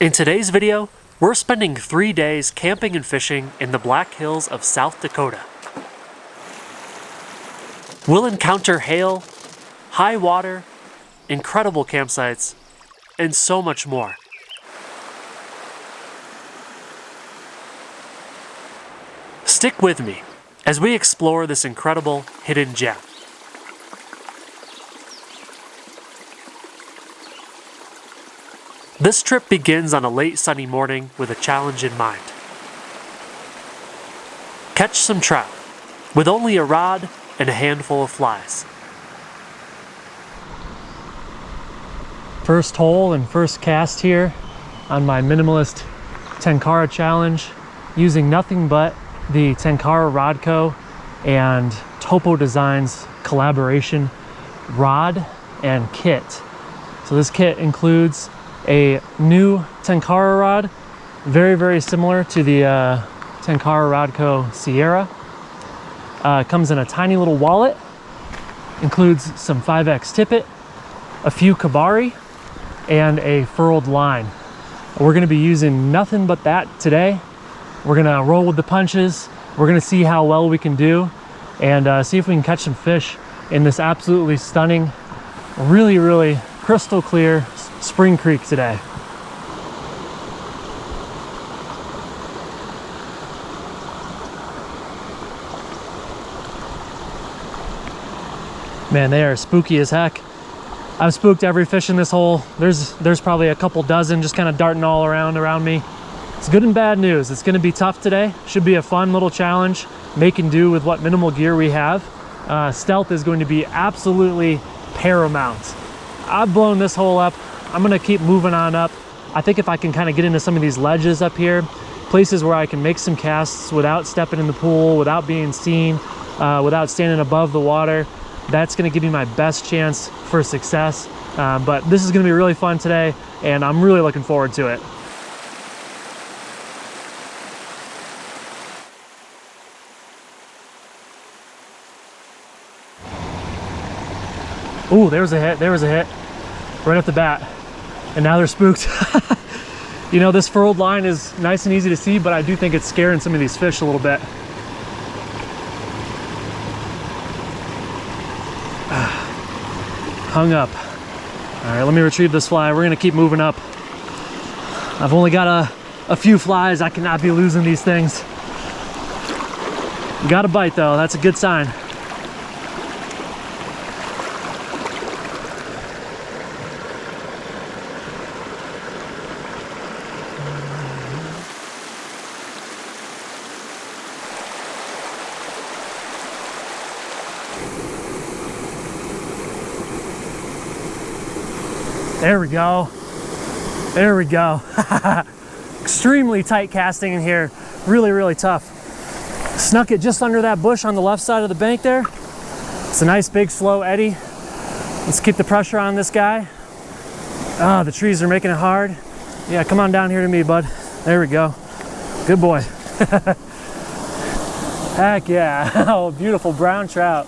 In today's video, we're spending 3 days camping and fishing in the Black Hills of South Dakota. We'll encounter hail, high water, incredible campsites, and so much more. Stick with me as we explore this incredible hidden gem. This trip begins on a late sunny morning with a challenge in mind. Catch some trout with only a rod and a handful of flies. First hole and first cast here on my minimalist Tenkara challenge, using nothing but the Tenkara Rodco and Topo Designs collaboration rod and kit. So this kit includes a new Tenkara rod, very similar to the Tenkara Rodco Sierra. Comes in a tiny little wallet, includes some 5X tippet, a few kabari, and a furled line. We're going to be using nothing but that today. We're going to roll with the punches. We're going to see how well we can do and see if we can catch some fish in this absolutely stunning, really crystal clear spring creek today. Man, they are spooky as heck. I've spooked every fish in this hole. There's probably a couple dozen just kind of darting all around me. It's good and bad news. It's going to be tough today. Should be a fun little challenge, making do with what minimal gear we have. Stealth is going to be absolutely paramount. I've blown this hole up. I'm going to keep moving on up. I think if I can kind of get into some of these ledges up here, places where I can make some casts without stepping in the pool, without being seen, without standing above the water, that's going to give me my best chance for success. But this is going to be really fun today, and I'm really looking forward to it. Ooh, there was a hit right off the bat, and now they're spooked. You know, this furled line is nice and easy to see, but I do think it's scaring some of these fish a little bit. Hung up. All right, let me retrieve this fly. We're gonna keep moving up. I've only got a few flies. I cannot be losing these things. Got a bite though, that's a good sign. There we go. There we go. Extremely tight casting in here. Really tough. Snuck it just under that bush on the left side of the bank there. It's a nice big slow eddy. Let's keep the pressure on this guy. Ah, the trees are making it hard. Yeah, come on down here to me, bud. There we go. Good boy. Heck yeah. Oh, beautiful brown trout.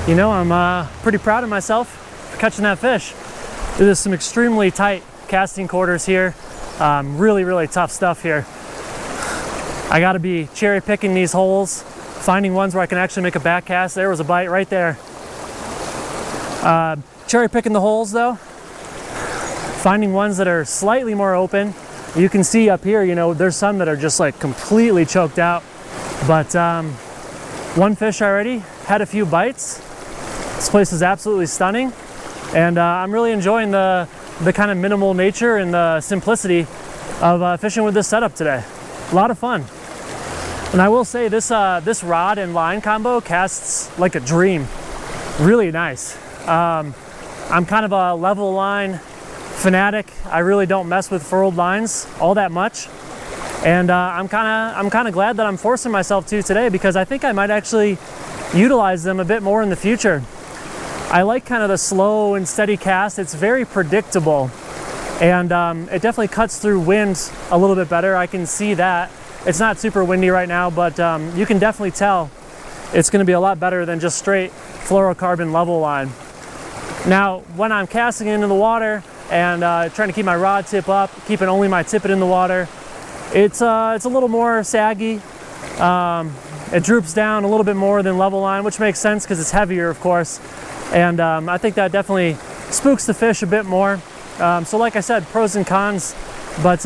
You know, I'm pretty proud of myself for catching that fish. There's some extremely tight casting quarters here. Really tough stuff here. I gotta be cherry picking these holes, finding ones where I can actually make a back cast. There was a bite right there. Cherry picking the holes though, finding ones that are slightly more open. You can see up here, you know, there's some that are just like completely choked out. But one fish already had a few bites. This place is absolutely stunning, and I'm really enjoying the kind of minimal nature and the simplicity of fishing with this setup today. A lot of fun. And I will say this rod and line combo casts like a dream. Really nice. I'm kind of a level line fanatic. I really don't mess with furled lines all that much, and I'm kind of glad that I'm forcing myself to today, because I think I might actually utilize them a bit more in the future. I like kind of the slow and steady cast. It's very predictable, and it definitely cuts through wind a little bit better. I can see that. It's not super windy right now, but you can definitely tell it's going to be a lot better than just straight fluorocarbon level line. Now, when I'm casting into the water and trying to keep my rod tip up, keeping only my tippet in the water, it's a little more saggy. It droops down a little bit more than level line, which makes sense because it's heavier, of course. And I think that definitely spooks the fish a bit more. So like I said, pros and cons, but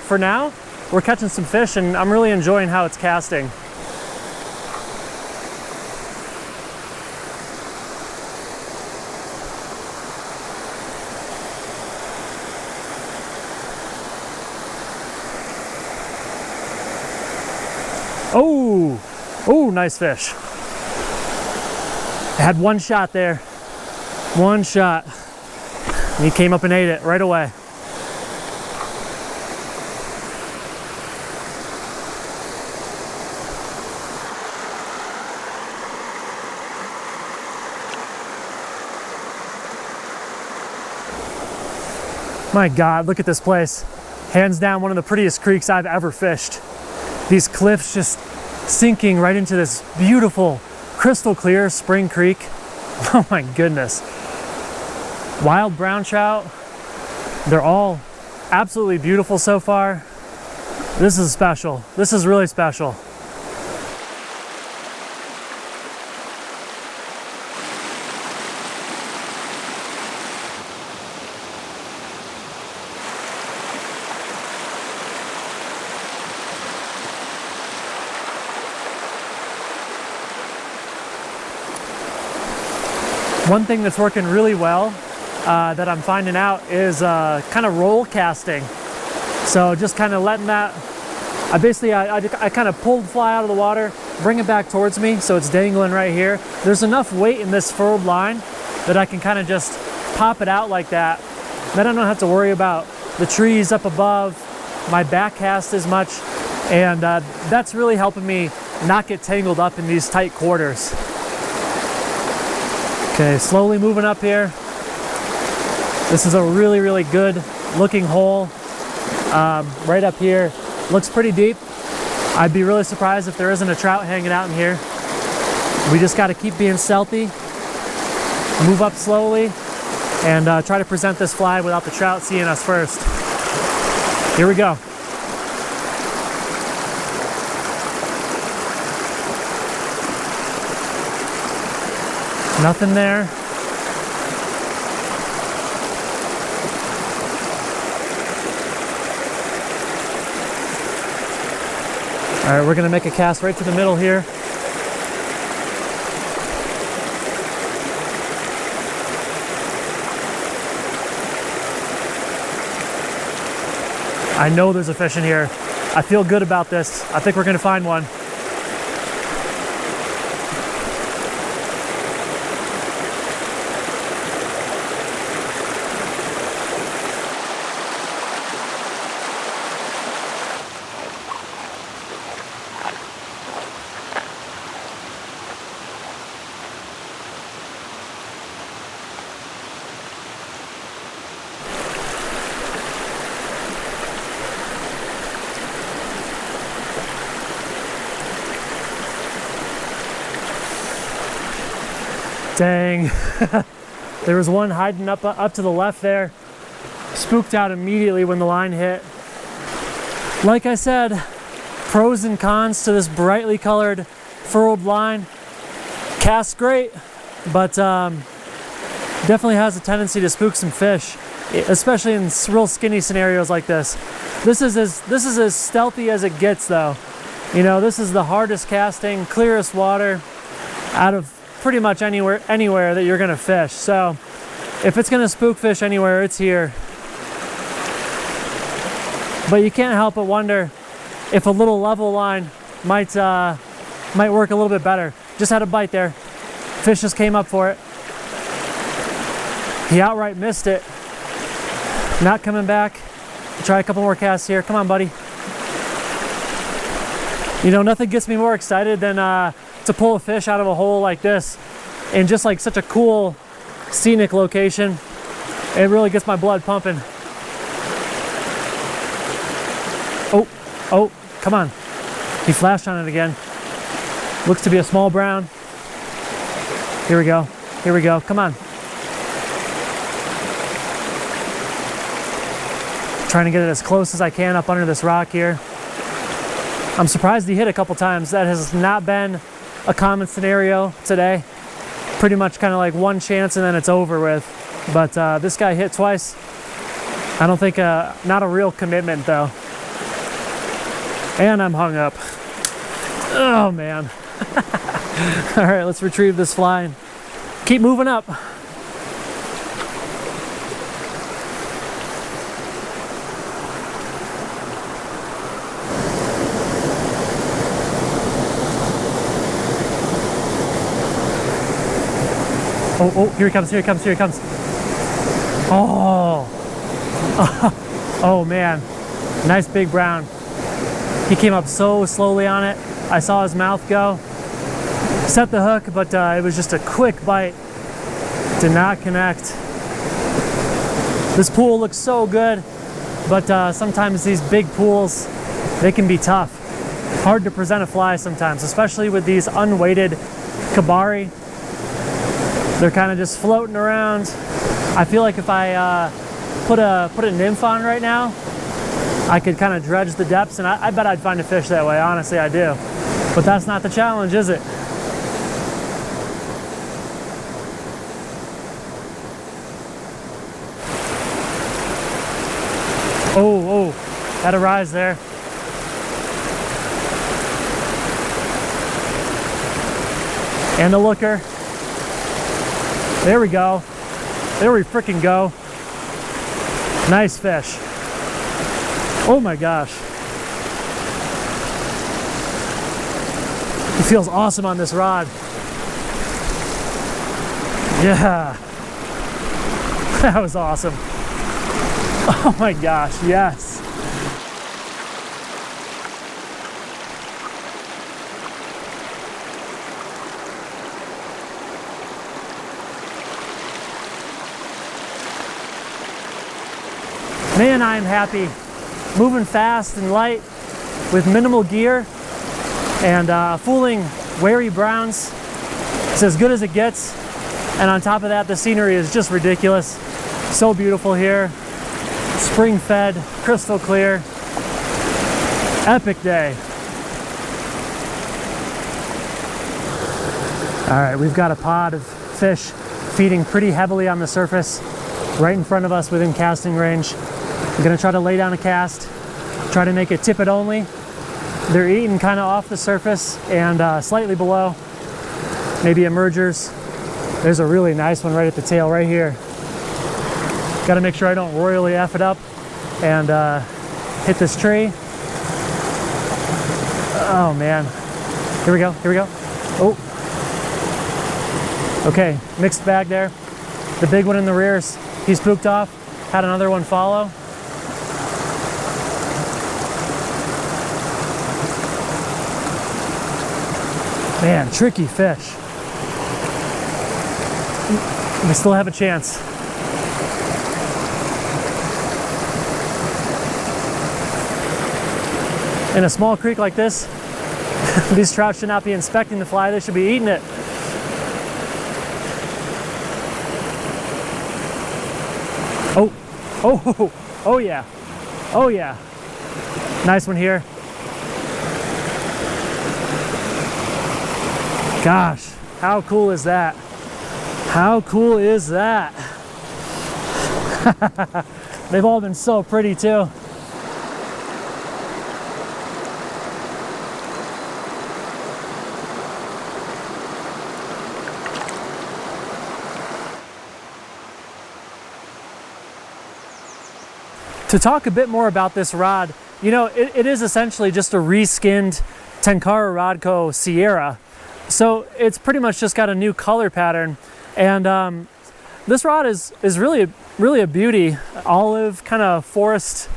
for now, we're catching some fish and I'm really enjoying how it's casting. Oh, nice fish. I had one shot there, one shot. And he came up and ate it right away. My God, look at this place. Hands down, one of the prettiest creeks I've ever fished. These cliffs just sinking right into this beautiful, crystal clear spring creek. Oh my goodness. Wild brown trout. They're all absolutely beautiful so far. This is special. This is really special. One thing that's working really well that I'm finding out is kind of roll casting. So just kind of letting that, I kind of pulled the fly out of the water, bring it back towards me so it's dangling right here. There's enough weight in this furled line that I can kind of just pop it out like that. Then I don't have to worry about the trees up above, my back cast as much, and that's really helping me not get tangled up in these tight quarters. Okay, slowly moving up here. This is a really, really good looking hole. Right up here, looks pretty deep. I'd be really surprised if there isn't a trout hanging out in here. We just got to keep being stealthy, move up slowly, and try to present this fly without the trout seeing us first. Here we go. Nothing there. All right, we're gonna make a cast right to the middle here. I know there's a fish in here. I feel good about this. I think we're gonna find one. Dang. There was one hiding up to the left there. Spooked out immediately when the line hit. Like I said, pros and cons to this brightly colored furled line. Casts great, but definitely has a tendency to spook some fish, especially in real skinny scenarios like this. This is as stealthy as it gets though. You know, this is the hardest casting, clearest water out of pretty much anywhere that you're gonna fish. So if it's gonna spook fish anywhere, it's here. But you can't help but wonder if a little level line might work a little bit better. Just had a bite there. Fish just came up for it. He outright missed it. Not coming back. Try a couple more casts here. Come on, buddy. You know, nothing gets me more excited than to pull a fish out of a hole like this in just like such a cool, scenic location. It really gets my blood pumping. Oh, oh, come on. He flashed on it again. Looks to be a small brown. Here we go. Here we go. Come on. Trying to get it as close as I can up under this rock here. I'm surprised he hit a couple times. That has not been a common scenario today. Pretty much kind of like one chance and then it's over with. But this guy hit twice. I don't think, not a real commitment though. And I'm hung up. Oh man. All right, let's retrieve this fly and keep moving up. Oh, oh, here he comes, here he comes, here he comes. Oh. Oh man, nice big brown. He came up so slowly on it. I saw his mouth go. Set the hook, but it was just a quick bite. Did not connect. This pool looks so good, but sometimes these big pools, they can be tough. Hard to present a fly sometimes, especially with these unweighted kabari. They're kind of just floating around. I feel like if I put a nymph on right now, I could kind of dredge the depths, and I bet I'd find a fish that way. Honestly, I do. But that's not the challenge, is it? Oh, oh, had a rise there. And a looker. There we go. There we freaking go. Nice fish. Oh my gosh. He feels awesome on this rod. Yeah. That was awesome. Oh my gosh, yes. Man, I am happy. Moving fast and light with minimal gear and fooling wary browns. It's as good as it gets. And on top of that, the scenery is just ridiculous. So beautiful here. Spring fed, crystal clear. Epic day. All right, we've got a pod of fish feeding pretty heavily on the surface right in front of us within casting range. I'm gonna try to lay down a cast, try to make it tippet only. They're eating kind of off the surface and slightly below, maybe emergers. There's a really nice one right at the tail right here. Got to make sure I don't royally F it up and hit this tree. Oh man, here we go, here we go. Oh, okay, mixed bag there. The big one in the rears, he spooked off, had another one follow. Man, tricky fish. We still have a chance. In a small creek like this, these trout should not be inspecting the fly, they should be eating it. Oh, oh, oh yeah, oh yeah. Nice one here. Gosh, how cool is that? How cool is that? They've all been so pretty too. To talk a bit more about this rod, you know, it is essentially just a reskinned Tenkara Rodco Sierra. So it's pretty much just got a new color pattern. And this rod is really a beauty. Olive, kind of forest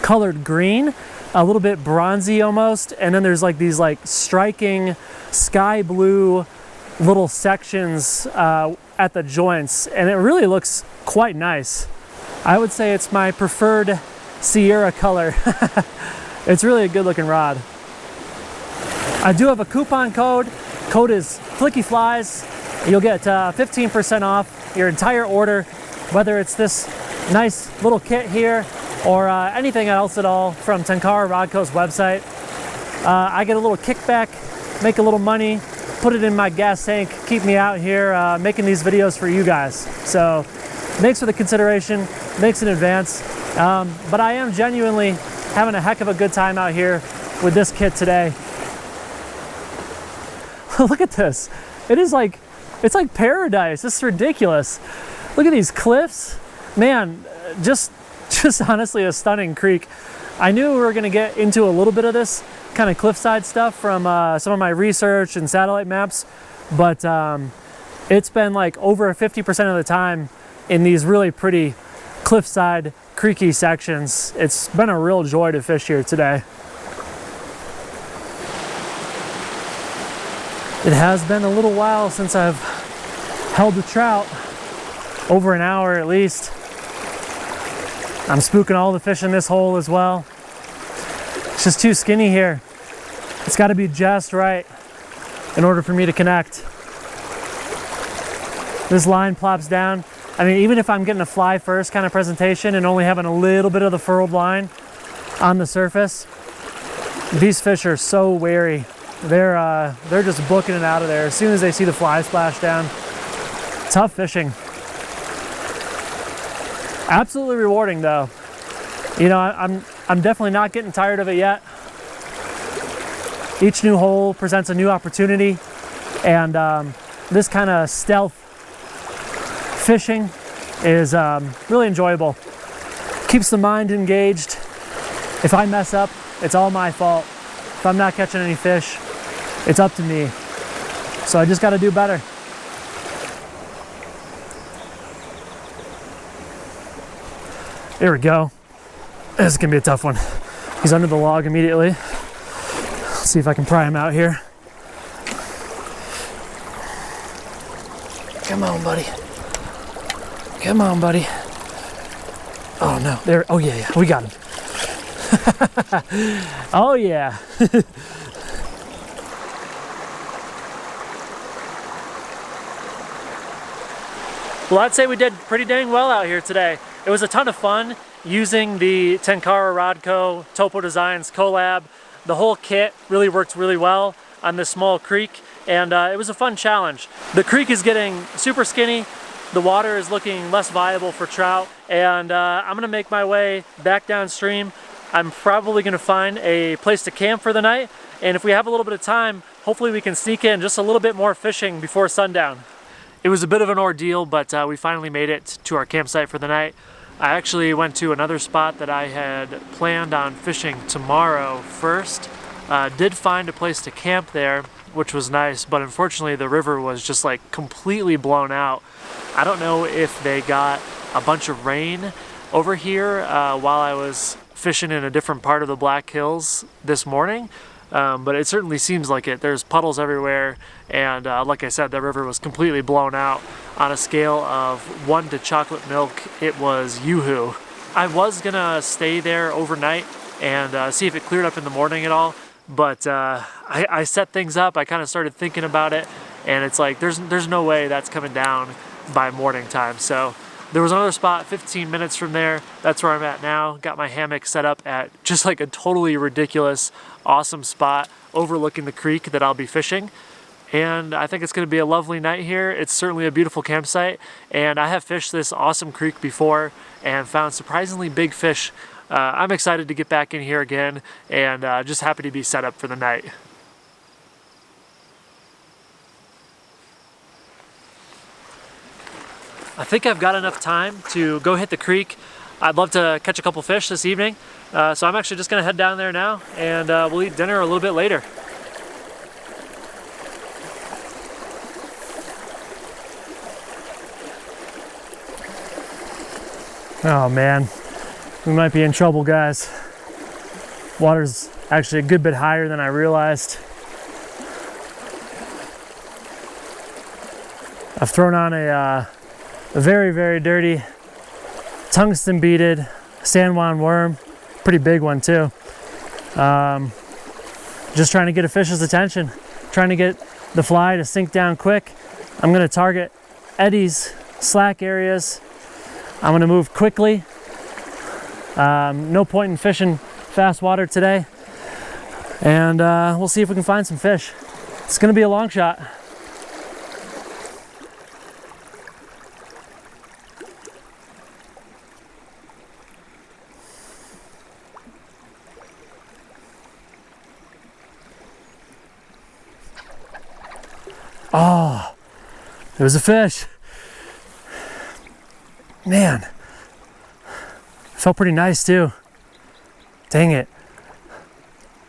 colored green, a little bit bronzy almost. And then there's like these like striking sky blue little sections at the joints, and it really looks quite nice. I would say it's my preferred Sierra color. It's really a good looking rod. I do have a coupon code. Code is flickyflies. You'll get 15% off your entire order, whether it's this nice little kit here or anything else at all from Tenkara Rod Co's website. I get a little kickback, make a little money, put it in my gas tank, keep me out here making these videos for you guys. So thanks for the consideration, thanks in advance. But I am genuinely having a heck of a good time out here with this kit today. Look at this. It's like paradise. This is ridiculous. Look at these cliffs. Man, just honestly a stunning creek. I knew we were gonna get into a little bit of this kind of cliffside stuff from some of my research and satellite maps, but it's been like over 50% of the time in these really pretty cliffside creeky sections. It's been a real joy to fish here today. It has been a little while since I've held a trout, over an hour at least. I'm spooking all the fish in this hole as well. It's just too skinny here. It's got to be just right in order for me to connect. This line plops down. I mean, even if I'm getting a fly first kind of presentation and only having a little bit of the furled line on the surface, these fish are so wary. They're just booking it out of there as soon as they see the fly splash down. Tough fishing. Absolutely rewarding though. You know, I'm definitely not getting tired of it yet. Each new hole presents a new opportunity, and this kind of stealth fishing is really enjoyable. Keeps the mind engaged. If I mess up, it's all my fault. If I'm not catching any fish, it's up to me. So I just got to do better. There we go. This is gonna be a tough one. He's under the log immediately. Let's see if I can pry him out here. Come on, buddy. Come on, buddy. Oh no, there, oh yeah, we got him. Oh yeah. Well, I'd say we did pretty dang well out here today. It was a ton of fun using the Tenkara Rod Co. Topo Designs collab. The whole kit really worked really well on this small creek, and it was a fun challenge. The creek is getting super skinny. The water is looking less viable for trout, and I'm gonna make my way back downstream. I'm probably gonna find a place to camp for the night, and if we have a little bit of time, hopefully we can sneak in just a little bit more fishing before sundown. It was a bit of an ordeal, but we finally made it to our campsite for the night. I actually went to another spot that I had planned on fishing tomorrow first. Did find a place to camp there, which was nice, but unfortunately the river was just like completely blown out. I don't know if they got a bunch of rain over here while I was fishing in a different part of the Black Hills this morning, but it certainly seems like it. There's puddles everywhere, and like I said, the river was completely blown out. On a scale of 1 to chocolate milk, it was yoo-hoo. I was gonna stay there overnight and see if it cleared up in the morning at all, but I set things up. I kind of started thinking about it, and it's like there's no way that's coming down by morning time. So there was another spot 15 minutes from there. That's where I'm at now. Got my hammock set up at just like a totally ridiculous, awesome spot overlooking the creek that I'll be fishing. And I think it's going to be a lovely night here. It's certainly a beautiful campsite, and I have fished this awesome creek before and found surprisingly big fish. I'm excited to get back in here again, and just happy to be set up for the night. I think I've got enough time to go hit the creek. I'd love to catch a couple fish this evening, so I'm actually just going to head down there now, and we'll eat dinner a little bit later. Oh man, we might be in trouble, guys. Water's actually a good bit higher than I realized. I've thrown on a very, very dirty tungsten beaded San Juan worm, pretty big one too. Just trying to get a fish's attention, trying to get the fly to sink down quick. I'm going to target eddies, slack areas. I'm going to move quickly. No point in fishing fast water today, and we'll see if we can find some fish. It's going to be a long shot. Oh, there was a fish. Man, felt pretty nice too. Dang it.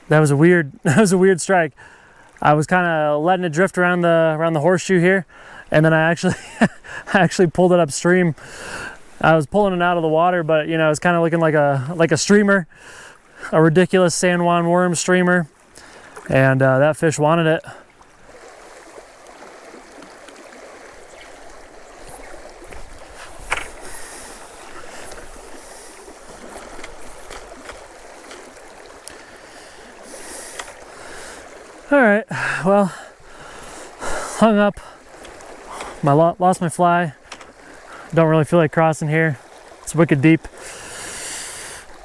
That was a weird strike. I was kind of letting it drift around the horseshoe here, and then I actually pulled it upstream. I was pulling it out of the water, but you know, it was kind of looking like a streamer, a ridiculous San Juan worm streamer, and that fish wanted it. All right, well, hung up, lost my fly. Don't really feel like crossing here. It's wicked deep.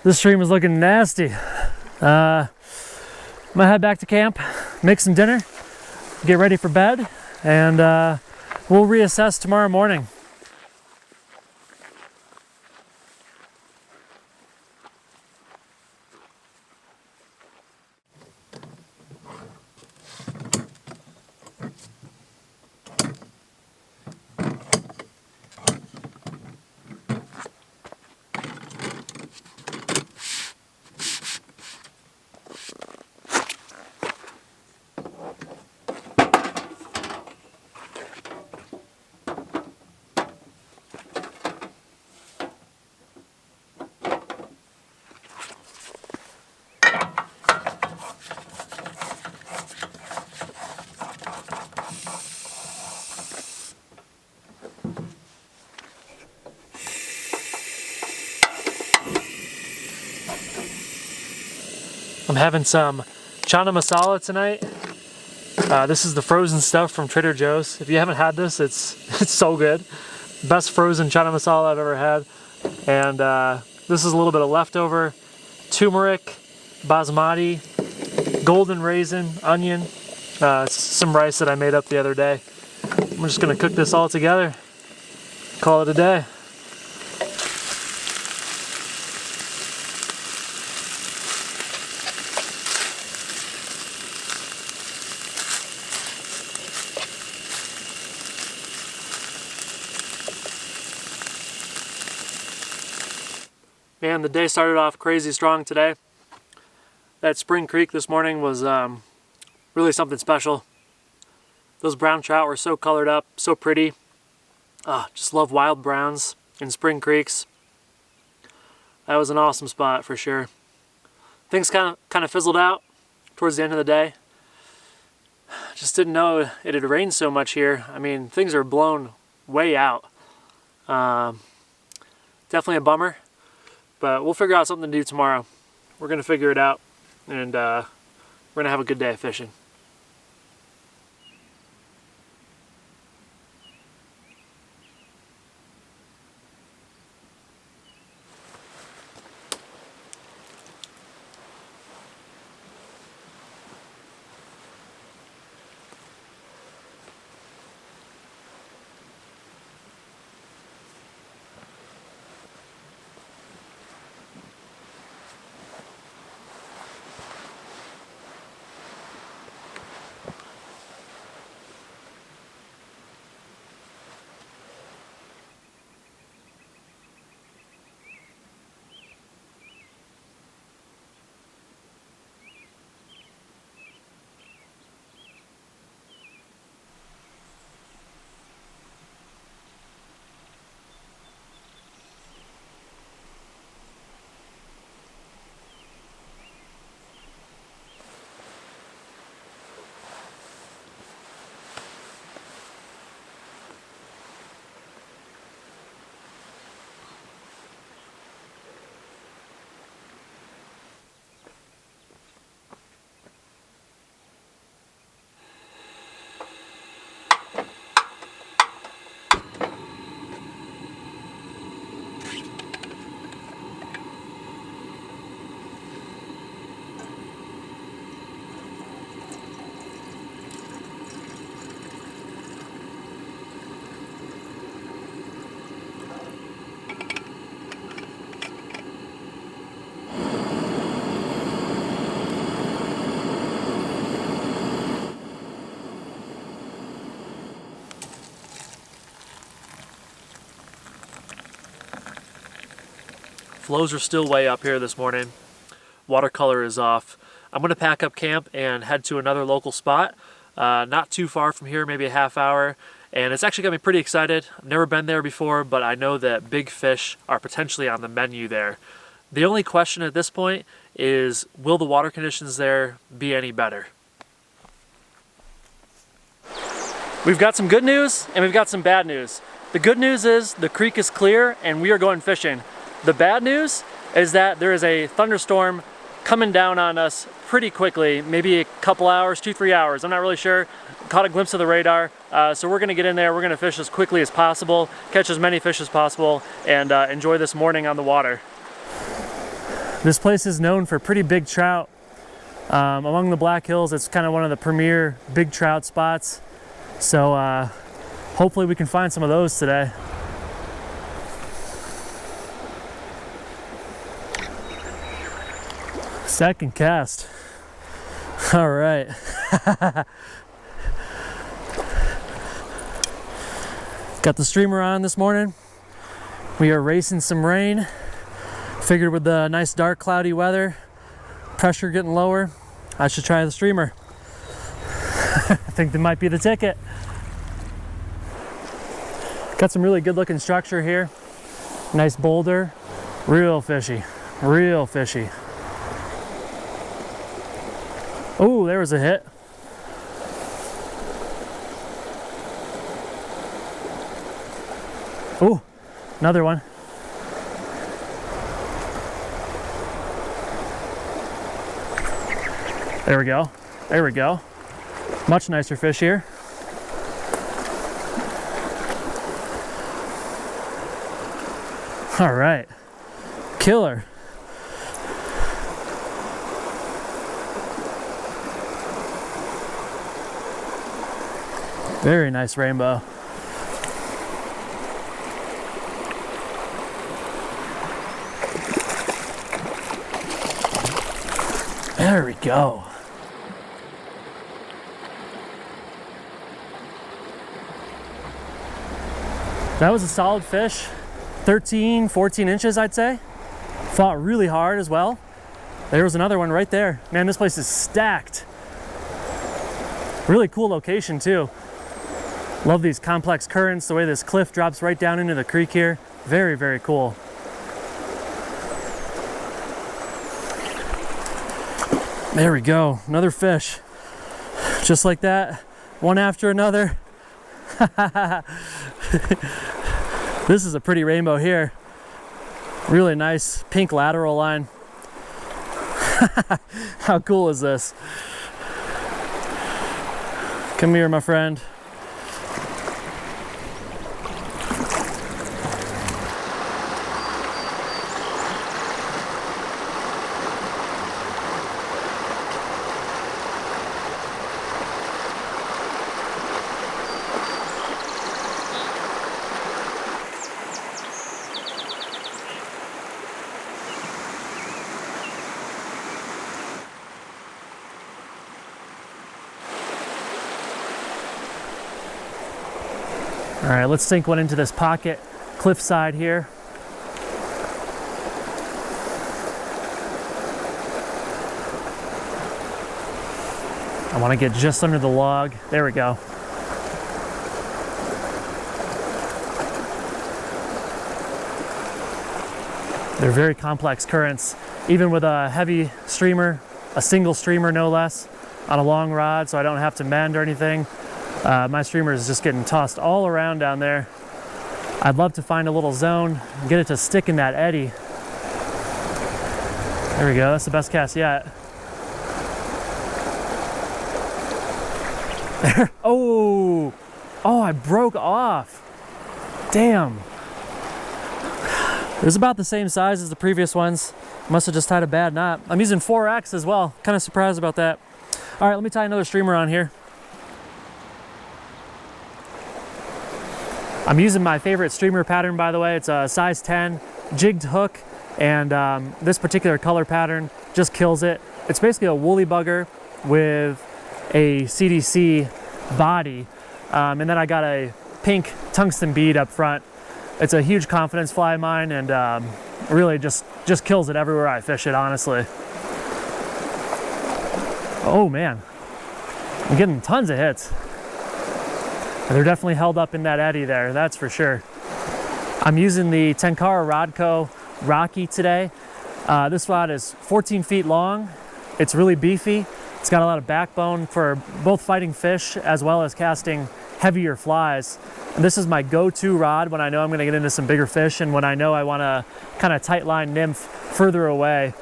This stream is looking nasty. I'm gonna head back to camp, make some dinner, get ready for bed, and we'll reassess tomorrow morning. I'm having some chana masala tonight. This is the frozen stuff from Trader Joe's. If you haven't had this, it's so good. Best frozen chana masala I've ever had. And this is a little bit of leftover turmeric, basmati, golden raisin, onion, some rice that I made up the other day. I'm just gonna cook this all together, call it a day. Man, the day started off crazy strong today. That Spring Creek this morning was really something special. Those brown trout were so colored up, so pretty. Just love wild browns in Spring Creeks. That was an awesome spot for sure. Things kind of fizzled out towards the end of the day. Just didn't know it had rained so much here. I mean, things are blown way out. Definitely a bummer. But we'll figure out something to do tomorrow. We're going to figure it out, and we're going to have a good day of fishing. Flows are still way up here this morning. Watercolor is off. I'm gonna pack up camp and head to another local spot, not too far from here, maybe a half hour. And it's actually got me pretty excited. I've never been there before, but I know that big fish are potentially on the menu there. The only question at this point is, will the water conditions there be any better? We've got some good news and we've got some bad news. The good news is the creek is clear and we are going fishing. The bad news is that there is a thunderstorm coming down on us pretty quickly, maybe a couple hours, 2-3 hours, I'm not really sure. Caught a glimpse of the radar, so we're gonna get in there, we're gonna fish as quickly as possible, catch as many fish as possible, and enjoy this morning on the water. This place is known for pretty big trout. Among the Black Hills, it's kind of one of the premier big trout spots. So hopefully we can find some of those today. Second cast. All right. Got the streamer on this morning. We are racing some rain. Figured with the nice dark cloudy weather, pressure getting lower, I should try the streamer. I think that might be the ticket. Got some really good looking structure here. Nice boulder, real fishy, real fishy. Oh, there was a hit. Oh, another one. There we go. There we go. Much nicer fish here. All right. Killer. Very nice rainbow. There we go. That was a solid fish. 13, 14 inches, I'd say. Fought really hard as well. There was another one right there. Man, this place is stacked. Really cool location too. Love these complex currents, the way this cliff drops right down into the creek here. Very, very cool. There we go, another fish. Just like that, one after another. This is a pretty rainbow here. Really nice pink lateral line. How cool is this? Come here, my friend. All right, let's sink one into this pocket cliffside here. I want to get just under the log. There we go. They're very complex currents, even with a heavy streamer, a single streamer no less, on a long rod, so I don't have to mend or anything. My streamer is just getting tossed all around down there. I'd love to find a little zone and get it to stick in that eddy. There we go, that's the best cast yet. There, oh, I broke off. Damn. It was about the same size as the previous ones. Must have just tied a bad knot. I'm using 4X as well. Kind of surprised about that. All right, let me tie another streamer on here. I'm using my favorite streamer pattern, by the way. It's a size 10 jigged hook, and this particular color pattern just kills it. It's basically a woolly bugger with a CDC body, and then I got a pink tungsten bead up front. It's a huge confidence fly of mine, and really just kills it everywhere I fish it, honestly. Oh man, I'm getting tons of hits. They're definitely held up in that eddy there, that's for sure. I'm using the Tenkara Rodco Rocky today. This rod is 14 feet long. It's really beefy. It's got a lot of backbone for both fighting fish as well as casting heavier flies. And this is my go-to rod when I know I'm going to get into some bigger fish and when I know I want to kind of tight line nymph further away.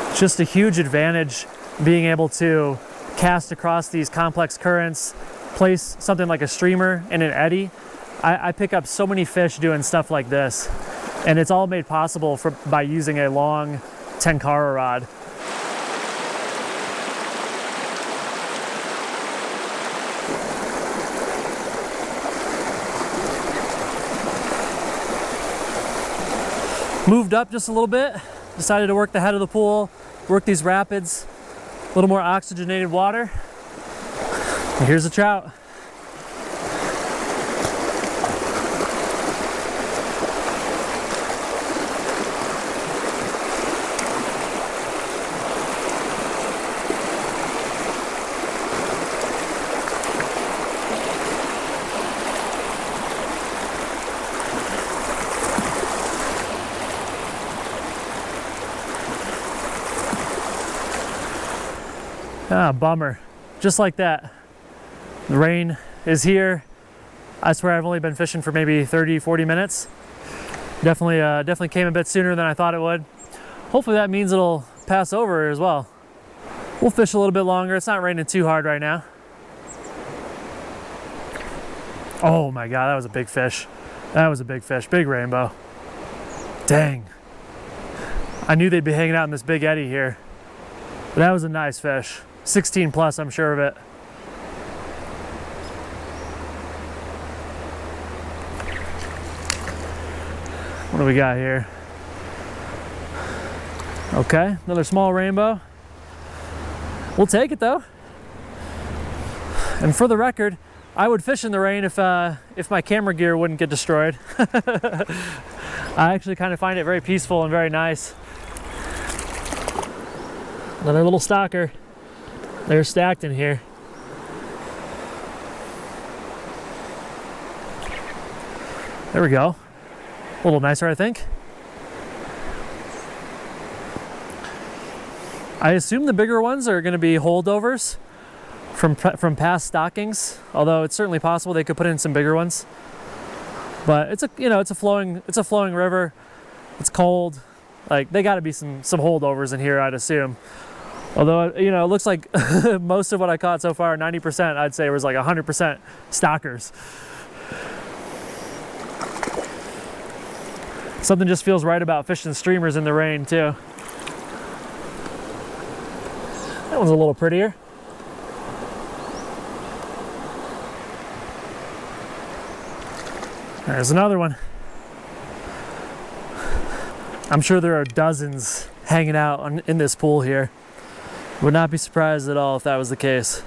It's just a huge advantage being able to cast across these complex currents, place something like a streamer in an eddy. I pick up so many fish doing stuff like this, and it's all made possible by using a long Tenkara rod. Moved up just a little bit, decided to work the head of the pool, work these rapids, a little more oxygenated water. And here's a trout. Ah, bummer. Just like that. The rain is here. I swear I've only been fishing for maybe 30, 40 minutes. Definitely came a bit sooner than I thought it would. Hopefully that means it'll pass over as well. We'll fish a little bit longer. It's not raining too hard right now. Oh my God, that was a big fish. That was a big fish, big rainbow. Dang. I knew they'd be hanging out in this big eddy here. But that was a nice fish. 16 plus, I'm sure of it. What do we got here? Okay, another small rainbow. We'll take it though. And for the record, I would fish in the rain if my camera gear wouldn't get destroyed. I actually kind of find it very peaceful and very nice. Another little stalker. They're stacked in here. There we go. A little nicer, I think. I assume the bigger ones are going to be holdovers from past stockings, although it's certainly possible they could put in some bigger ones. But it's a flowing river. It's cold. Like, they got to be some holdovers in here, I'd assume. Although, it looks like most of what I caught so far, 90%, I'd say was like 100% stockers. Something just feels right about fishing streamers in the rain too. That one's a little prettier. There's another one. I'm sure there are dozens hanging out in this pool here. Would not be surprised at all if that was the case.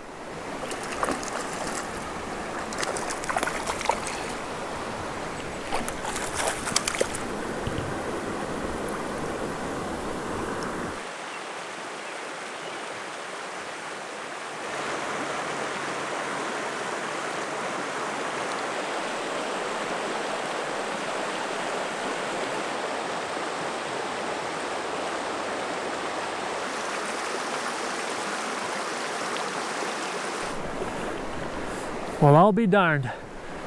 Well, I'll be darned.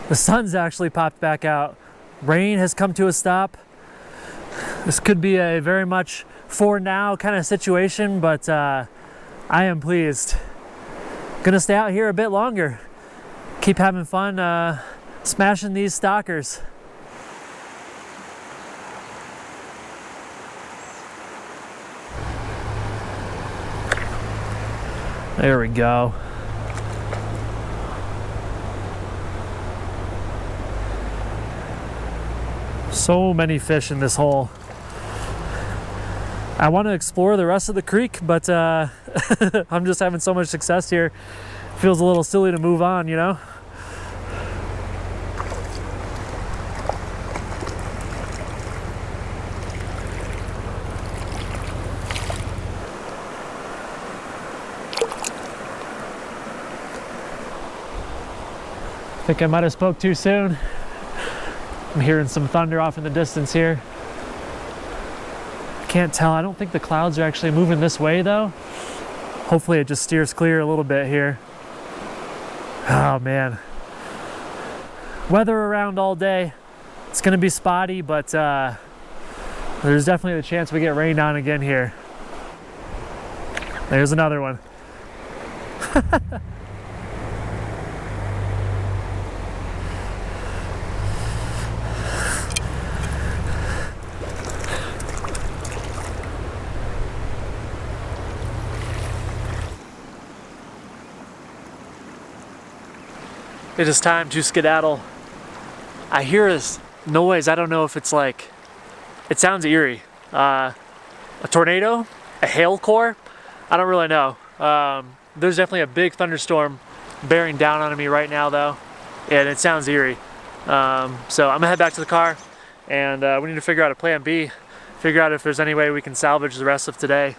The sun's actually popped back out. Rain has come to a stop. This could be a very much for now kind of situation, but I am pleased. Gonna stay out here a bit longer. Keep having fun smashing these stalkers. There we go. So many fish in this hole. I want to explore the rest of the creek, but I'm just having so much success here. Feels a little silly to move on, think I might have spoke too soon. I'm hearing some thunder off in the distance here. Can't tell. I don't think the clouds are actually moving this way though. Hopefully it just steers clear a little bit here. Oh man. Weather around all day. It's gonna be spotty, but there's definitely the chance we get rained on again here. There's another one. It is time to skedaddle. I hear this noise. I don't know if it's like, it sounds eerie. A tornado? A hail core? I don't really know. There's definitely a big thunderstorm bearing down on me right now though, and it sounds eerie. So I'm gonna head back to the car, and we need to figure out a plan B, figure out if there's any way we can salvage the rest of today.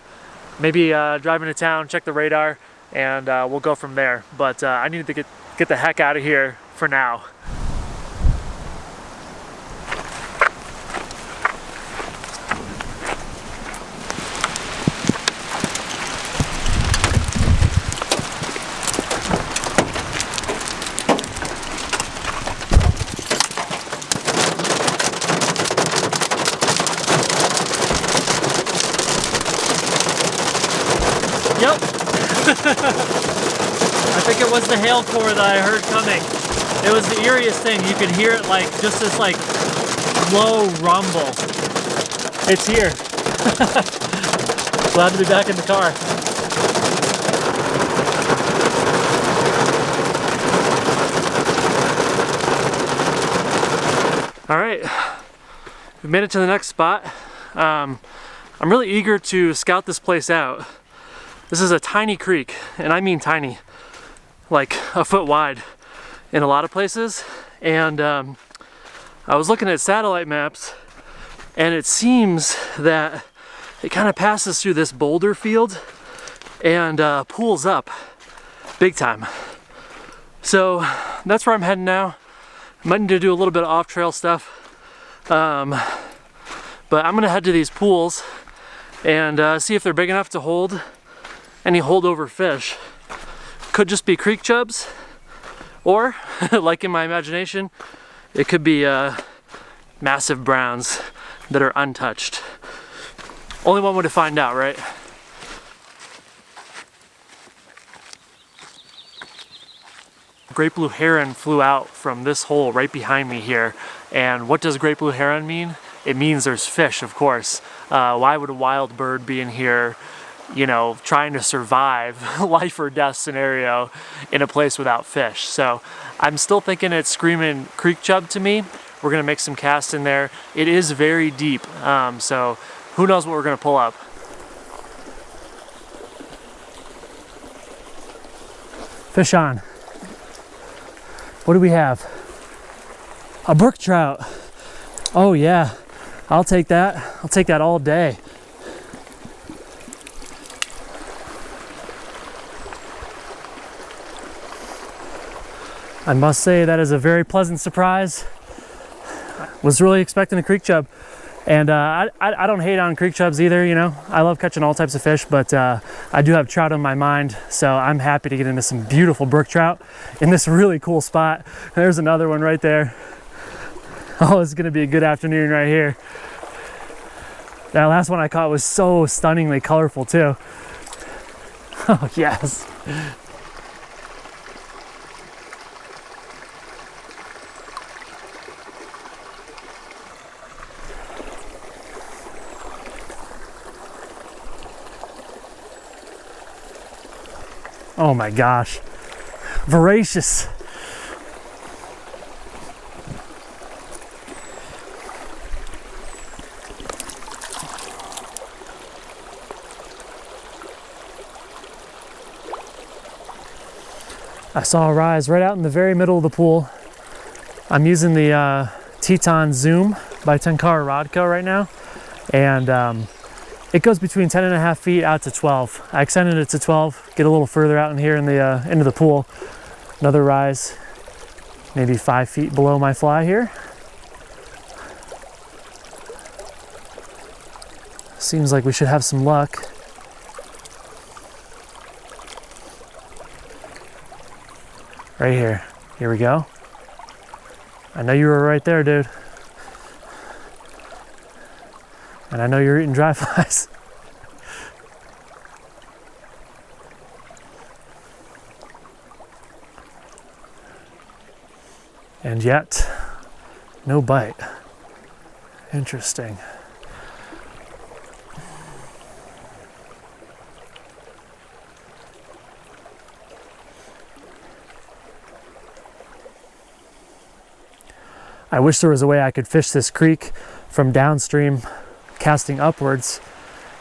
Maybe drive into town, check the radar, and we'll go from there. But I need to get the heck out of here for now. Yep. I think it was the hail core that I heard coming. It was the eeriest thing. You could hear it like just this like low rumble. It's here. Glad to be back in the car. All right, we made it to the next spot. I'm really eager to scout this place out. This is a tiny creek, and I mean tiny, like a foot wide in a lot of places. And I was looking at satellite maps, and it seems that it kind of passes through this boulder field and pools up big time. So that's where I'm heading now. Might need to do a little bit of off-trail stuff, but I'm gonna head to these pools and see if they're big enough to hold any holdover fish. Could just be creek chubs, or like in my imagination, it could be massive browns that are untouched. Only one way to find out, right? Great blue heron flew out from this hole right behind me here. And what does great blue heron mean? It means there's fish, of course. Why would a wild bird be in here, you know, trying to survive life or death scenario in a place without fish? So I'm still thinking it's screaming creek chub to me. We're gonna make some casts in there. It is very deep, so who knows what we're gonna pull up. Fish on. What do we have? A brook trout. Oh yeah, I'll take that. I'll take that all day. I must say that is a very pleasant surprise. Was really expecting a creek chub, and I don't hate on creek chubs either. You know, I love catching all types of fish, but I do have trout on my mind, so I'm happy to get into some beautiful brook trout in this really cool spot. There's another one right there. Oh, it's gonna be a good afternoon right here. That last one I caught was so stunningly colorful too. Oh yes. Oh my gosh, voracious. I saw a rise right out in the very middle of the pool. I'm using the Teton Zoom by Tenkara Rodco right now, and it goes between 10.5 feet out to 12. I extended it to 12, get a little further out in here in the into the pool. Another rise. maybe 5 feet below my fly here. Seems like we should have some luck. Right here. Here we go. I know you were right there, dude. And I know you're eating dry flies. And yet, no bite. Interesting. I wish there was a way I could fish this creek from downstream, casting upwards.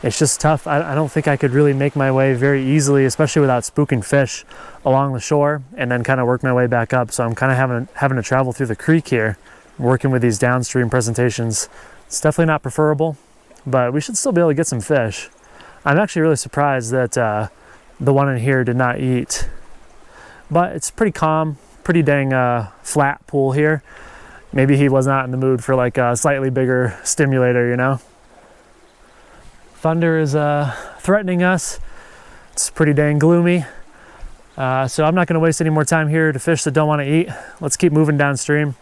It's just tough. I don't think I could really make my way very easily, especially without spooking fish along the shore, and then kind of work my way back up. So I'm kind of having to travel through the creek here, working with these downstream presentations. It's definitely not preferable, but we should still be able to get some fish. I'm actually really surprised that the one in here did not eat, but it's pretty calm, pretty dang flat pool here. Maybe he was not in the mood for like a slightly bigger stimulator, you know? Thunder is threatening us. It's pretty dang gloomy. So I'm not gonna waste any more time here to fish that don't wanna eat. Let's keep moving downstream.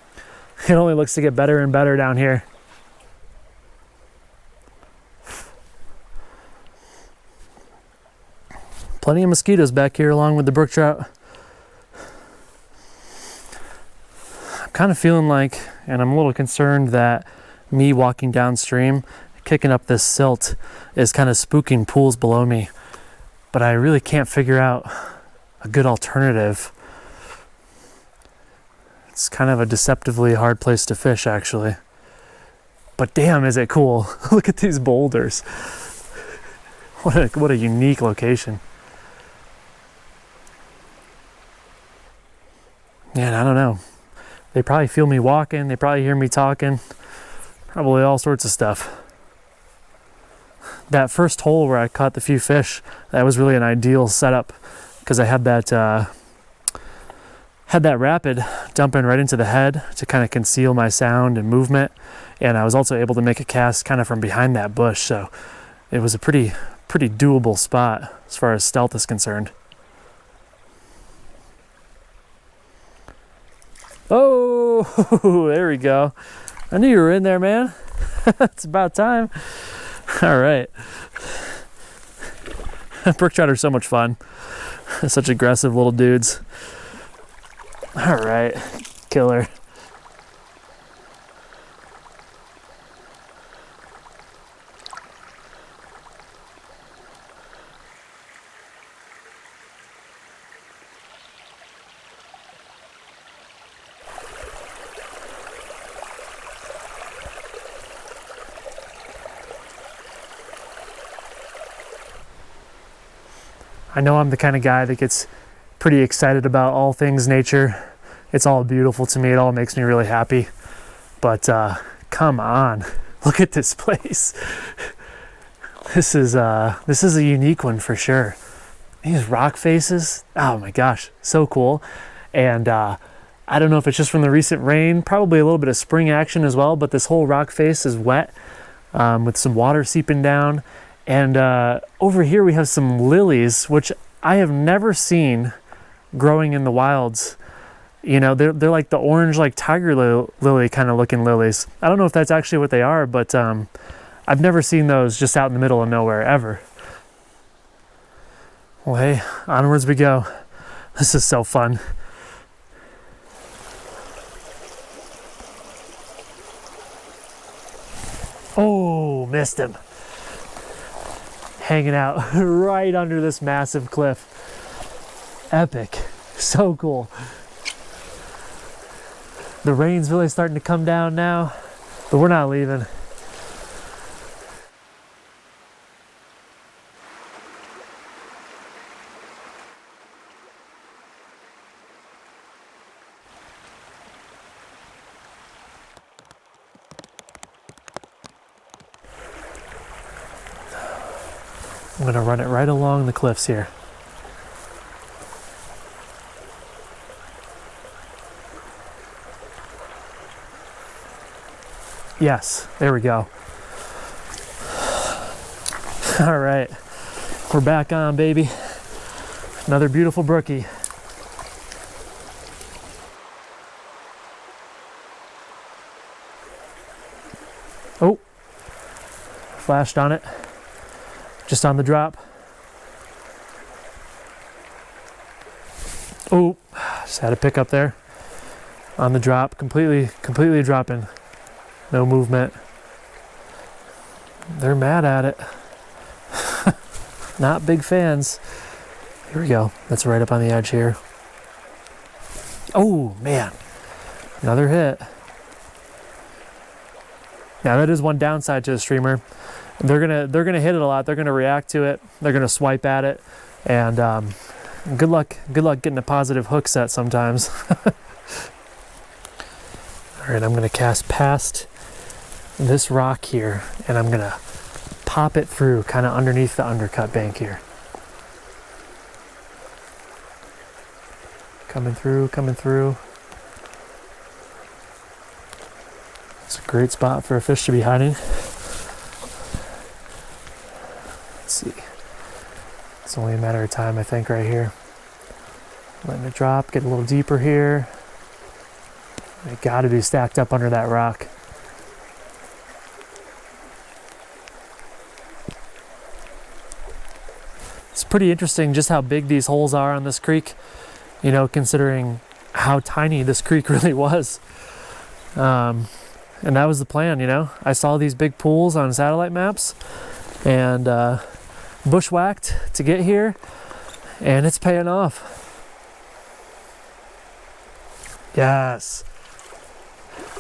It only looks to get better and better down here. Plenty of mosquitoes back here along with the brook trout. Kind of feeling like, and I'm a little concerned that me walking downstream, kicking up this silt is kind of spooking pools below me, but I really can't figure out a good alternative. It's kind of a deceptively hard place to fish, actually, but damn is it cool. Look at these boulders. What a unique location. Man, I don't know. They probably feel me walking, they probably hear me talking, probably all sorts of stuff. That first hole where I caught the few fish, that was really an ideal setup because I had that rapid dumping right into the head to kind of conceal my sound and movement, and I was also able to make a cast kind of from behind that bush, so it was a pretty doable spot as far as stealth is concerned. Oh, there we go. I knew you were in there, man. It's about time. All right. Brook trout are so much fun. Such aggressive little dudes. All right, killer. I know I'm the kind of guy that gets pretty excited about all things nature. It's all beautiful to me. It all makes me really happy. But come on, look at this place. This is a unique one for sure. These rock faces, oh my gosh, so cool. And I don't know if it's just from the recent rain, probably a little bit of spring action as well, but this whole rock face is wet with some water seeping down. And over here we have some lilies, which I have never seen growing in the wilds. You know, they're like the orange, like tiger lily kind of looking lilies. I don't know if that's actually what they are, but I've never seen those just out in the middle of nowhere ever. Well, hey, onwards we go. This is so fun. Oh, missed him. Hanging out right under this massive cliff. Epic. So cool. The rain's really starting to come down now, but we're not leaving. I'm gonna run it right along the cliffs here. Yes, there we go. All right, we're back on, baby. Another beautiful brookie. Oh, flashed on it, just on the drop. Oh, just had a pick up there on the drop, completely dropping. No movement. They're mad at it. Not big fans. Here we go. That's right up on the edge here. Oh man, another hit. Now that is one downside to the streamer. They're gonna hit it a lot. They're gonna react to it. They're gonna swipe at it, and good luck getting a positive hook set sometimes. All right, I'm gonna cast past this rock here, and I'm gonna pop it through kind of underneath the undercut bank here. Coming through. It's a great spot for a fish to be hiding. Let's see. It's only a matter of time, I think, right here. Letting it drop, get a little deeper here. They gotta be stacked up under that rock. It's pretty interesting just how big these holes are on this creek, you know, considering how tiny this creek really was. And that was the plan, you know. I saw these big pools on satellite maps and bushwhacked to get here, and it's paying off. Yes.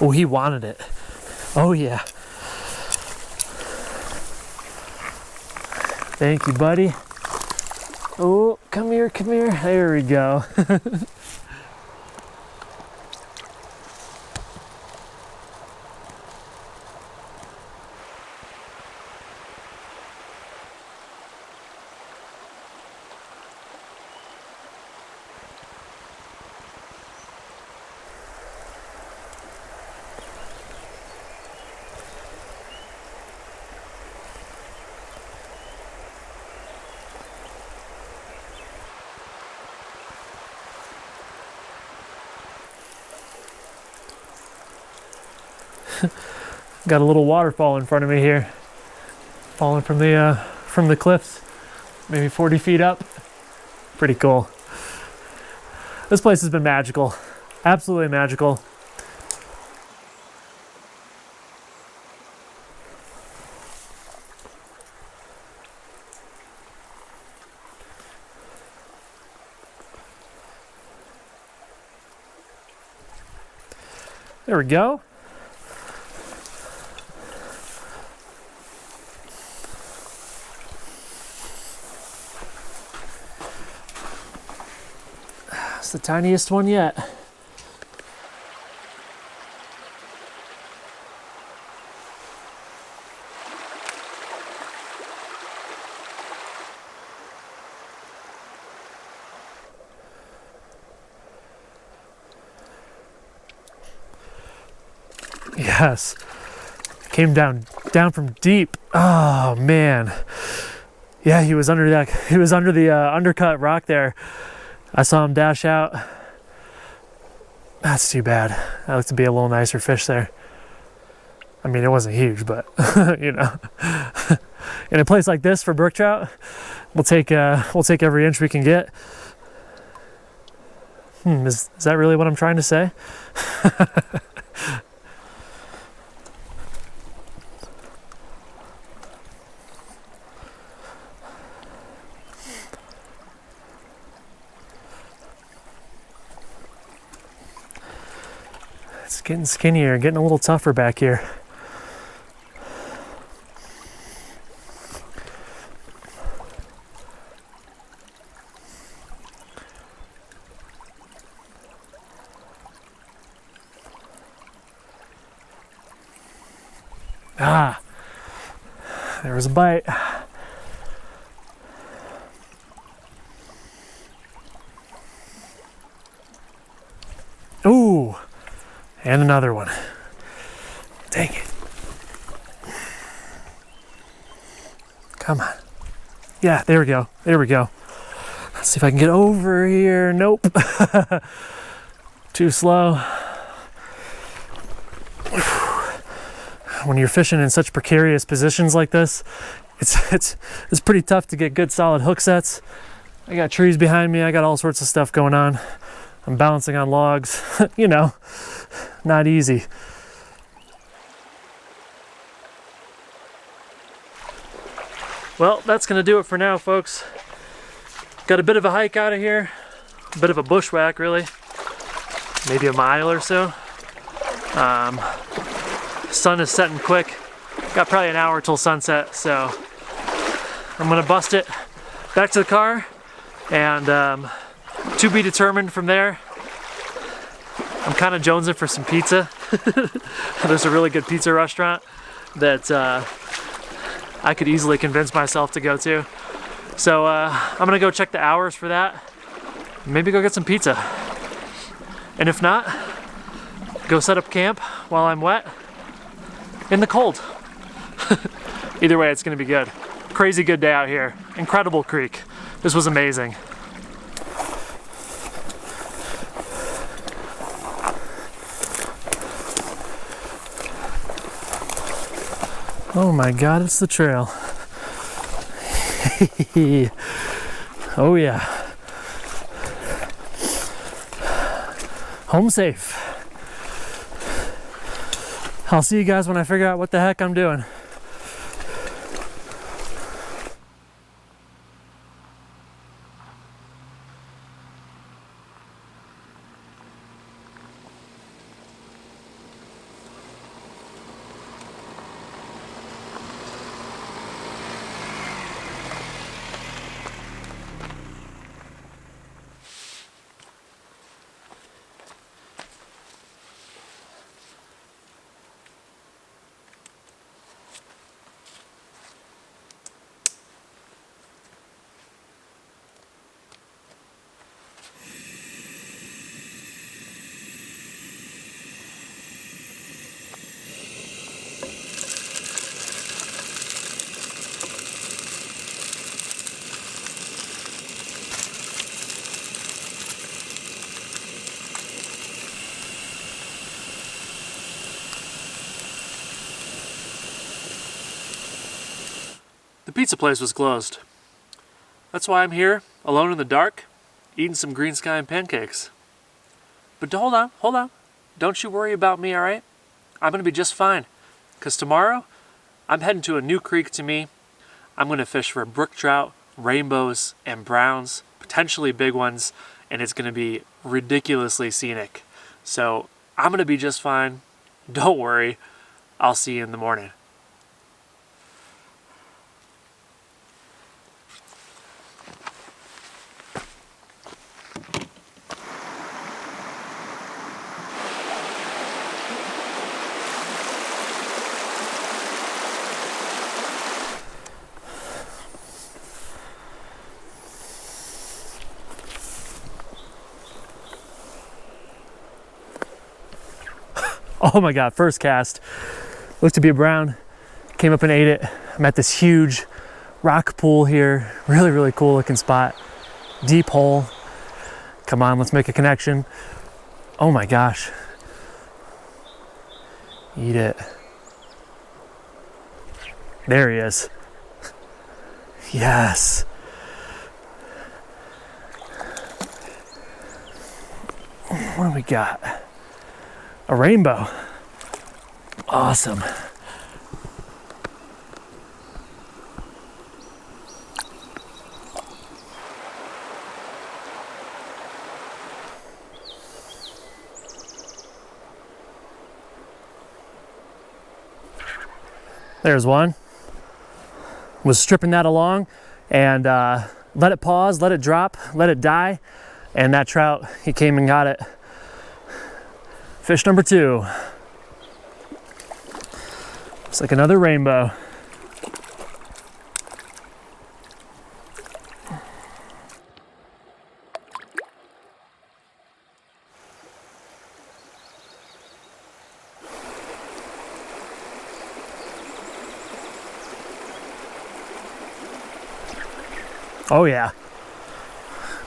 Oh, he wanted it. Oh yeah. Thank you, buddy. Oh, come here. There we go. Got a little waterfall in front of me here, falling from the cliffs, maybe 40 feet up. Pretty cool. This place has been magical, absolutely magical. There we go. It's the tiniest one yet. Yes. Came down from deep. Oh man. Yeah, he was under the undercut rock there. I saw him dash out. That's too bad. That looked to be a little nicer fish there. I mean, it wasn't huge, but you know, in a place like this for brook trout, we'll take every inch we can get. Is that really what I'm trying to say? It's getting skinnier, getting a little tougher back here. Ah, there was a bite. Ooh, and another one. Dang it. Come on. Yeah, there we go. There we go. Let's see if I can get over here. Nope. Too slow. When you're fishing in such precarious positions like this, it's pretty tough to get good solid hook sets. I got trees behind me. I got all sorts of stuff going on. I'm balancing on logs. You know, not easy. Well, that's gonna do it for now, folks. Got a bit of a hike out of here. A bit of a bushwhack, really. Maybe a mile or so. Sun is setting quick. Got probably an hour till sunset, so I'm gonna bust it back to the car, and to be determined from there. I'm kind of jonesing for some pizza. There's a really good pizza restaurant that I could easily convince myself to go to. So I'm gonna go check the hours for that. Maybe go get some pizza. And if not, go set up camp while I'm wet in the cold. Either way, it's gonna be good. Crazy good day out here. Incredible creek. This was amazing. Oh my God, it's the trail. Oh yeah. Home safe. I'll see you guys when I figure out what the heck I'm doing. The pizza place was closed. That's why I'm here, alone in the dark, eating some green sky and pancakes. But hold on. Don't you worry about me, alright? I'm gonna be just fine. 'Cause tomorrow, I'm heading to a new creek to me. I'm gonna fish for brook trout, rainbows, and browns, potentially big ones, and it's gonna be ridiculously scenic. So I'm gonna be just fine. Don't worry. I'll see you in the morning. Oh my God, first cast. Looked to be a brown. Came up and ate it. I'm at this huge rock pool here. Really, really cool looking spot. Deep hole. Come on, let's make a connection. Oh my gosh. Eat it. There he is. Yes. What do we got? A rainbow. Awesome. There's one. Was stripping that along and let it pause, let it drop, let it die. And that trout, he came and got it. Fish number 2. It's like another rainbow. Oh yeah.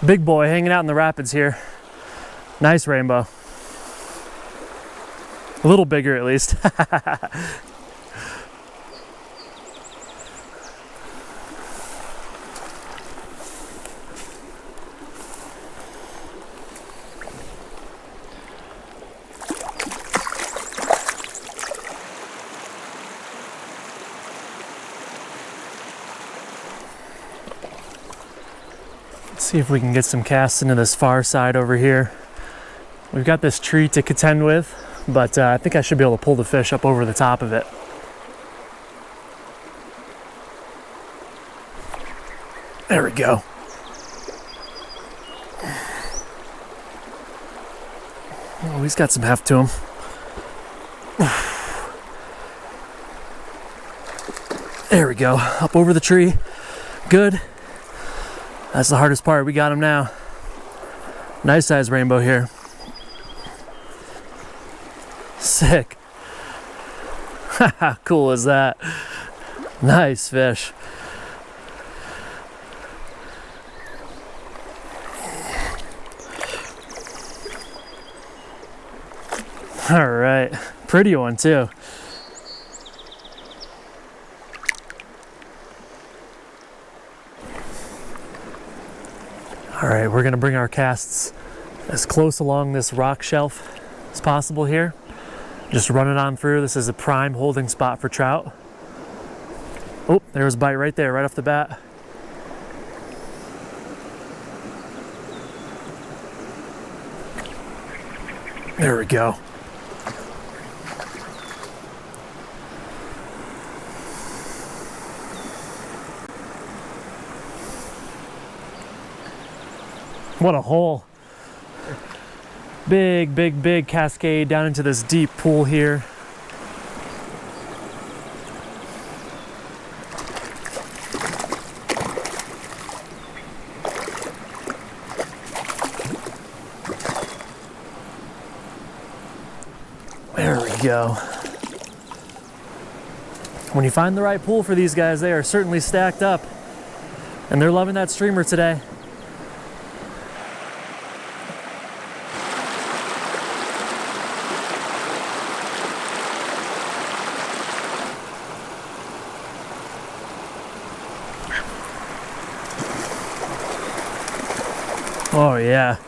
Big boy hanging out in the rapids here. Nice rainbow. A little bigger at least. See if we can get some casts into this far side over here. We've got this tree to contend with, but I think I should be able to pull the fish up over the top of it. There we go. Oh, he's got some heft to him. There we go, up over the tree. Good. That's the hardest part. We got him now. Nice size rainbow here. Sick. How cool is that? Nice fish. All right, pretty one too. All right, we're gonna bring our casts as close along this rock shelf as possible here. Just run it on through. This is a prime holding spot for trout. Oh, there's a bite right there, right off the bat. There we go. What a hole. Big, big, big cascade down into this deep pool here. There we go. When you find the right pool for these guys, they are certainly stacked up. And they're loving that streamer today. Oh yeah.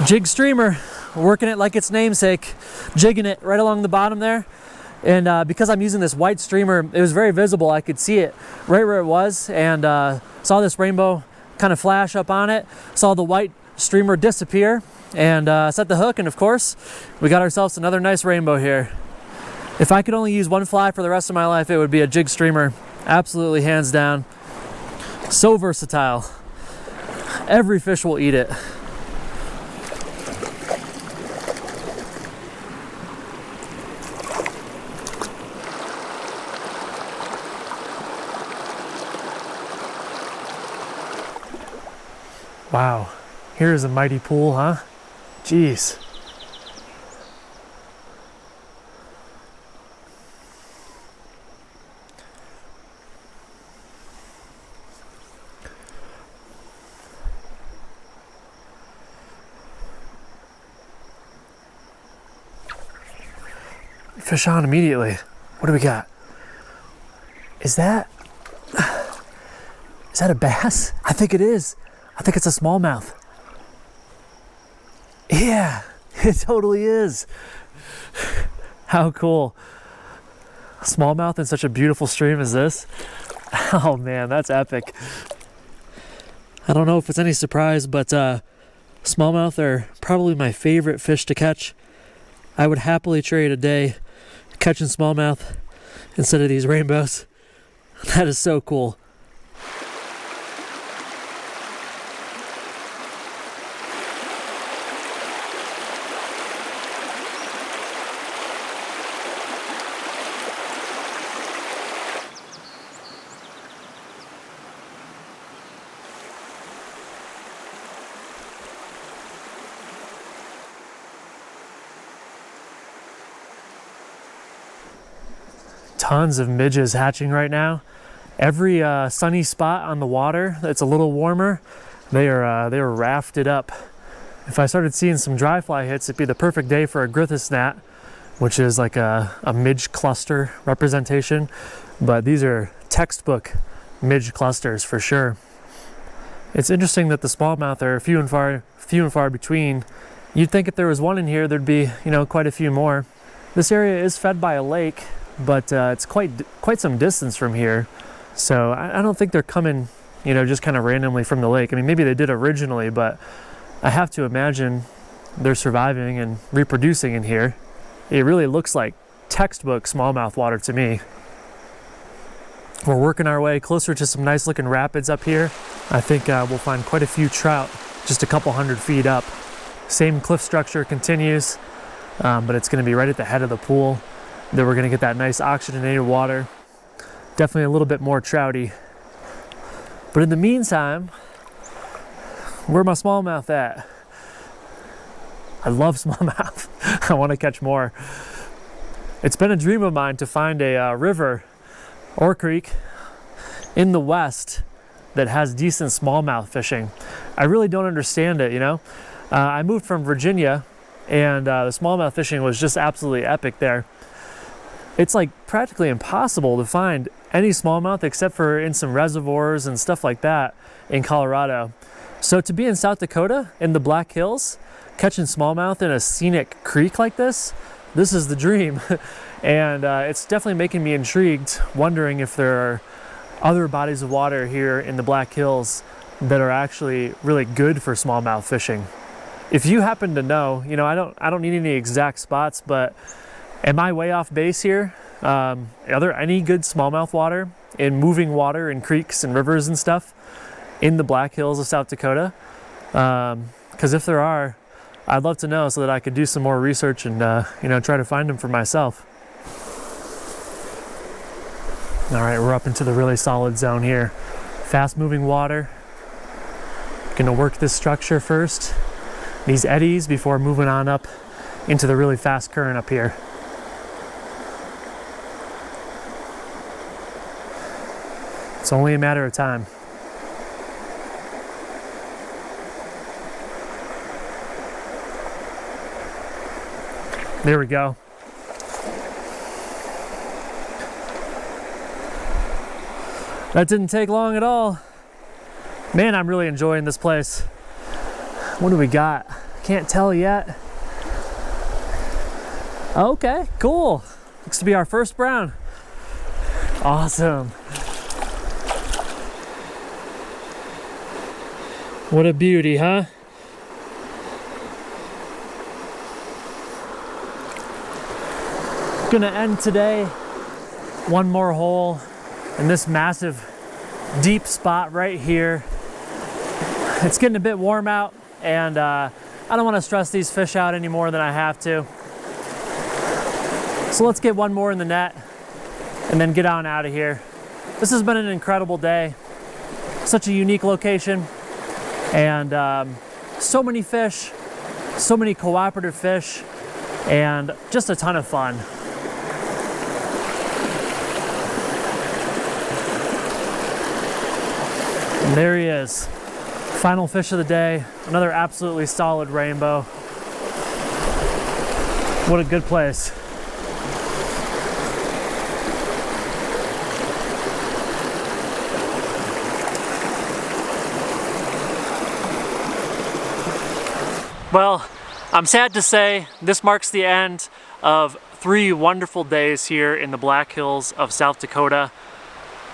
Jig streamer, working it like its namesake, jigging it right along the bottom there. And because I'm using this white streamer, it was very visible. I could see it right where it was, and saw this rainbow kind of flash up on it, saw the white streamer disappear, and set the hook, and of course, we got ourselves another nice rainbow here. If I could only use one fly for the rest of my life, it would be a jig streamer. Absolutely, hands down. So versatile. Every fish will eat it. Wow, here's a mighty pool, huh? Jeez. Fish on immediately. What do we got? Is that a bass? I think it is. I think it's a smallmouth. Yeah, it totally is. How cool. A smallmouth in such a beautiful stream as this. Oh man, that's epic. I don't know if it's any surprise, but smallmouth are probably my favorite fish to catch. I would happily trade a day catching smallmouth instead of these rainbows. That is so cool. Tons of midges hatching right now, Every sunny spot on the water that's a little warmer, they are rafted up. If I started seeing some dry fly hits, it'd be the perfect day for a Griffiths gnat, which is like a midge cluster representation. But these are textbook midge clusters for sure. It's interesting that the smallmouth are few and far between. You'd think if there was one in here, there'd be, you know, quite a few more. This area is fed by a lake, but it's quite some distance from here. So I don't think they're coming, you know, just kind of randomly from the lake. I mean, maybe they did originally, but I have to imagine they're surviving and reproducing in here. It really looks like textbook smallmouth water to me. We're working our way closer to some nice looking rapids up here. I think we'll find quite a few trout just a couple 100 feet up. Same cliff structure continues, but it's going to be right at the head of the pool. Then we're going to get that nice oxygenated water. Definitely a little bit more trouty. But in the meantime, where my smallmouth at? I love smallmouth. I want to catch more. It's been a dream of mine to find a river or creek in the west that has decent smallmouth fishing. I really don't understand it, you know? I moved from Virginia, and the smallmouth fishing was just absolutely epic there. It's like practically impossible to find any smallmouth except for in some reservoirs and stuff like that in Colorado. So to be in South Dakota in the Black Hills, catching smallmouth in a scenic creek like this is the dream. And it's definitely making me intrigued, wondering if there are other bodies of water here in the Black Hills that are actually really good for smallmouth fishing. If you happen to know, you know, I don't need any exact spots, but am I way off base here? Are there any good smallmouth water in moving water in creeks and rivers and stuff in the Black Hills of South Dakota? Because if there are, I'd love to know so that I could do some more research and you know, try to find them for myself. All right, we're up into the really solid zone here. Fast moving water. Gonna work this structure first, these eddies, before moving on up into the really fast current up here. It's only a matter of time. There we go. That didn't take long at all. Man, I'm really enjoying this place. What do we got? Can't tell yet. Okay, cool. Looks to be our first brown. Awesome. What a beauty, huh? Gonna end today, one more hole in this massive deep spot right here. It's getting a bit warm out, and I don't want to stress these fish out any more than I have to. So let's get one more in the net and then get on out of here. This has been an incredible day. Such a unique location, and so many fish, so many cooperative fish, and just a ton of fun. And there he is. Final fish of the day. Another absolutely solid rainbow. What a good place. Well, I'm sad to say this marks the end of 3 wonderful days here in the Black Hills of South Dakota.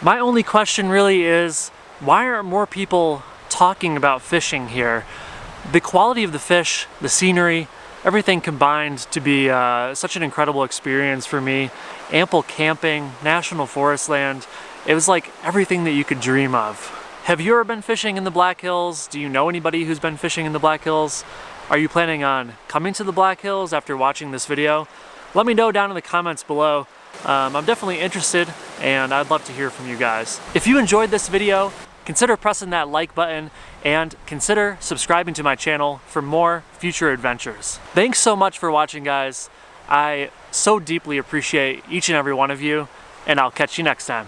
My only question really is, why aren't more people talking about fishing here? The quality of the fish, the scenery, everything combined to be such an incredible experience for me. Ample camping, national forest land. It was like everything that you could dream of. Have you ever been fishing in the Black Hills? Do you know anybody who's been fishing in the Black Hills? Are you planning on coming to the Black Hills after watching this video? Let me know down in the comments below. I'm definitely interested, and I'd love to hear from you guys. If you enjoyed this video, consider pressing that like button and consider subscribing to my channel for more future adventures. Thanks so much for watching, guys. I so deeply appreciate each and every one of you, and I'll catch you next time.